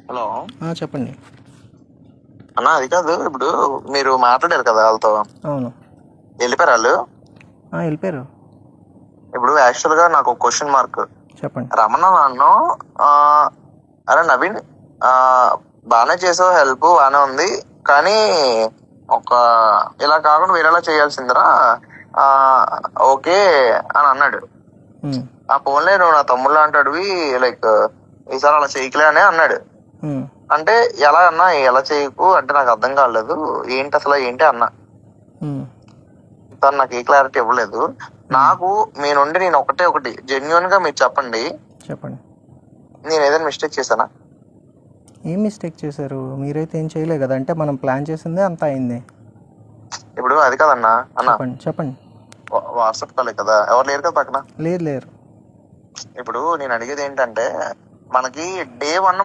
Hello చెప్పండి. అన్న, అది కాదు. ఇప్పుడు మీరు మాట్లాడారు కదా వాళ్ళతో, అవును. వెళ్ళిపోయారు వాళ్ళు. వెళ్ళిపోయారు. ఇప్పుడు యాక్చువల్ గా నాకు ఒక క్వశ్చన్ మార్క్. చెప్పండి. రమణ నన్ను ఆ, అరే నవీన్, ఆ, బాగానే చేసావు, హెల్ప్ బాగానే ఉంది, కానీ ఒక ఇలా కాకుండా వేరేలా చేయాల్సిందిరా, ఆ, ఓకే అని అన్నాడు. ఉమ్, ఆ ఫోన్లే నువ్వు నా తమ్ముళ్ళు అంటాడువి, లైక్ ఈసారి అలా చేయకలే అని అన్నాడు. ఉమ్, అంటే ఎలా అన్నా, ఎలా చేయకు అంటే నాకు అర్థం కాలేదు, ఏంటి అసలు ఏంటి అన్నా. ఉమ్, తను నాకు ఏ క్లారిటీ ఇవ్వలేదు. నాకు మీ నుండి నేను ఒకటి జెన్యున్ గా మీరు చెప్పండి, చెప్పండి. నేను ఏదైనా మిస్టేక్ చేశానా? ఏం మిస్టేక్ చేశారు? మీరైతే ఏం చేయలే కదా. అంటే మనం ప్లాన్ చేసిందే అంతా అయింది. ఇప్పుడు అది కదన్నా అన్న, చెప్పండి. చెప్పండి. వాట్సాప్ కాలే కదా, ఎవరు లేరు కదా పక్కన. లేరు. ఇప్పుడు నేను అడిగేది ఏంటంటే, మనకి డే 1